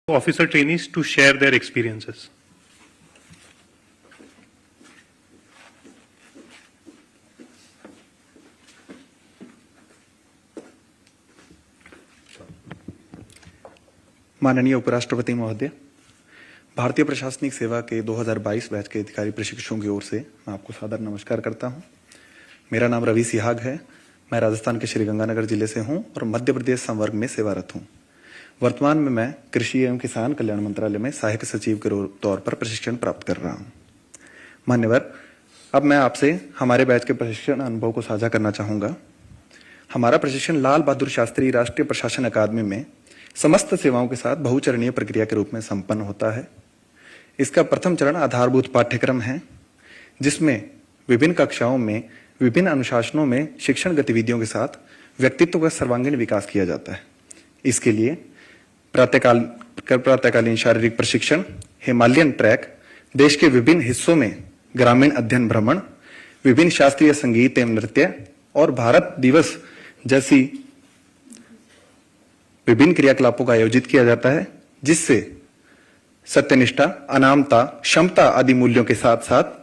officer trainees to share their experiences. माननीय उपराष्ट्रपति महोदय, भारतीय प्रशासनिक सेवा के 2022 बैच के अधिकारी प्रशिक्षुओं की ओर से मैं आपको सादर नमस्कार करता हूं। मेरा नाम रवि सिहाग है। मैं राजस्थान के श्रीगंगानगर जिले से हूं और मध्य प्रदेश संवर्ग में सेवारत हूं। वर्तमान में मैं कृषि एवं किसान कल्याण मंत्रालय में सहायक सचिव के तौर पर प्रशिक्षण प्राप्त कर रहा हूं। मान्यवर, अब मैं आपसे हमारे बैच के प्रशिक्षण अनुभव को साझा करना चाहूंगा। हमारा प्रशिक्षण लाल बहादुर शास्त्री राष्ट्रीय प्रशासन अकादमी में समस्त सेवाओं के साथ बहुचरणीय प्रक्रिया के रूप में संपन्न होता है। इसका प्रथम चरण आधारभूत पाठ्यक्रम है, जिसमें विभिन्न कक्षाओं में विभिन्न अनुशासनों में शिक्षण गतिविधियों के साथ व्यक्तित्व का सर्वांगीण विकास किया जाता है। इसके लिए प्रातःकालीन शारीरिक प्रशिक्षण, हिमालयन ट्रैक, देश के विभिन्न हिस्सों में ग्रामीण अध्ययन भ्रमण, विभिन्न शास्त्रीय संगीत एवं नृत्य और भारत दिवस जैसी विभिन्न क्रियाकलापों का आयोजित किया जाता है, जिससे सत्यनिष्ठा, अनामता, क्षमता आदि मूल्यों के साथ साथ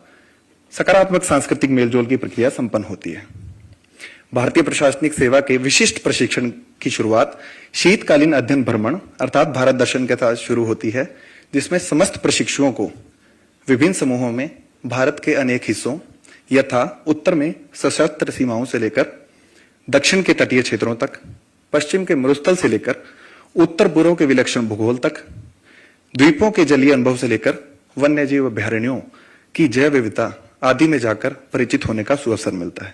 सकारात्मक सांस्कृतिक मेलजोल की प्रक्रिया संपन्न होती है। भारतीय प्रशासनिक सेवा के विशिष्ट प्रशिक्षण की शुरुआत शीतकालीन अध्ययन भ्रमण अर्थात भारत दर्शन के साथ शुरू होती है, जिसमें समस्त प्रशिक्षुओं को विभिन्न समूहों में भारत के अनेक हिस्सों यथा उत्तर में सशस्त्र सीमाओं से लेकर दक्षिण के तटीय क्षेत्रों तक, पश्चिम के मरुस्थल से लेकर उत्तर पूर्व के विलक्षण भूगोल तक, द्वीपों के जलीय अनुभव से लेकर वन्यजीव अभयारण्यों की जैव विविधता आदि में जाकर परिचित होने का सुअवसर मिलता है।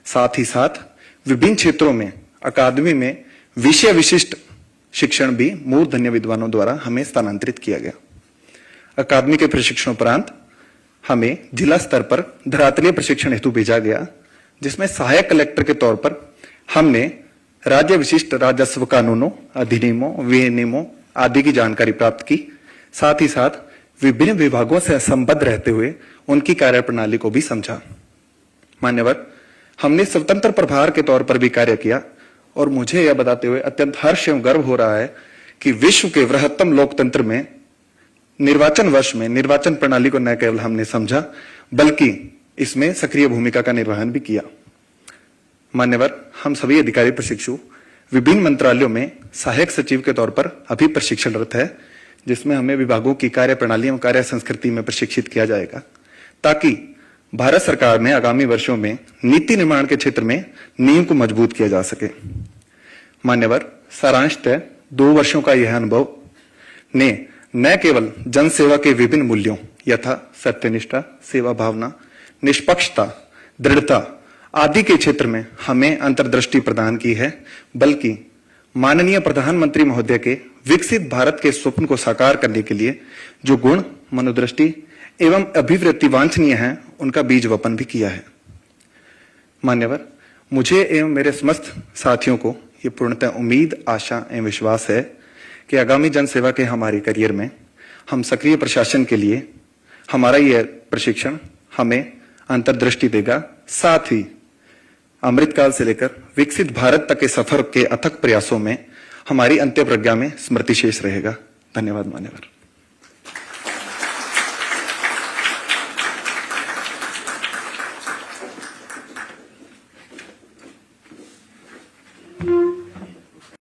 साथ ही साथ विभिन्न क्षेत्रों में अकादमी में विषय विशिष्ट शिक्षण भी मूर्धन्य विद्वानों द्वारा हमें स्थानांतरित किया गया। अकादमी के प्रशिक्षणोपरांत हमें जिला स्तर पर धरातलीय प्रशिक्षण हेतु भेजा गया, जिसमें सहायक कलेक्टर के तौर पर हमने राज्य विशिष्ट राजस्व कानूनों, अधिनियमों, विनियमों आदि की जानकारी प्राप्त की। साथ ही साथ विभिन्न विभागों से संबद्ध रहते हुए उनकी कार्यप्रणाली को भी समझा। मान्यवर, हमने स्वतंत्र प्रभार के तौर पर भी कार्य किया और मुझे यह बताते हुए अत्यंत हर्ष एवं गर्व हो रहा है कि विश्व के वृहत्तम लोकतंत्र में निर्वाचन वर्ष में निर्वाचन प्रणाली को न केवल हमने समझा, बल्कि इसमें सक्रिय भूमिका का निर्वहन भी किया। मान्यवर, हम सभी अधिकारी प्रशिक्षु विभिन्न मंत्रालयों में सहायक सचिव के तौर पर अभी प्रशिक्षणरत है, जिसमें हमें विभागों की कार्य प्रणाली एवं कार्य संस्कृति में प्रशिक्षित किया जाएगा, ताकि भारत सरकार में आगामी वर्षों में नीति निर्माण के क्षेत्र में नींव को मजबूत किया जा सके। मान्यवर, सारांशतः 2 वर्षों का यह अनुभव ने न केवल जन सेवा के विभिन्न मूल्यों यथा सत्यनिष्ठा, सेवा भावना, निष्पक्षता, दृढ़ता आदि के क्षेत्र में हमें अंतर्दृष्टि प्रदान की है, बल्कि माननीय प्रधानमंत्री महोदय के विकसित भारत के स्वप्न को साकार करने के लिए जो गुण, मनोदृष्टि एवं अभिवृत्ति वांछनीय है, उनका बीज वपन भी किया है। मान्यवर, मुझे एवं मेरे समस्त साथियों को ये पूर्णतः उम्मीद, आशा एवं विश्वास है कि आगामी जनसेवा के हमारे करियर में हम सक्रिय प्रशासन के लिए हमारा यह प्रशिक्षण हमें अंतर्दृष्टि देगा। साथ ही अमृतकाल से लेकर विकसित भारत तक के सफर के अथक प्रयासों में हमारी अंत्य प्रज्ञा में स्मृति शेष रहेगा। धन्यवाद मान्यवर।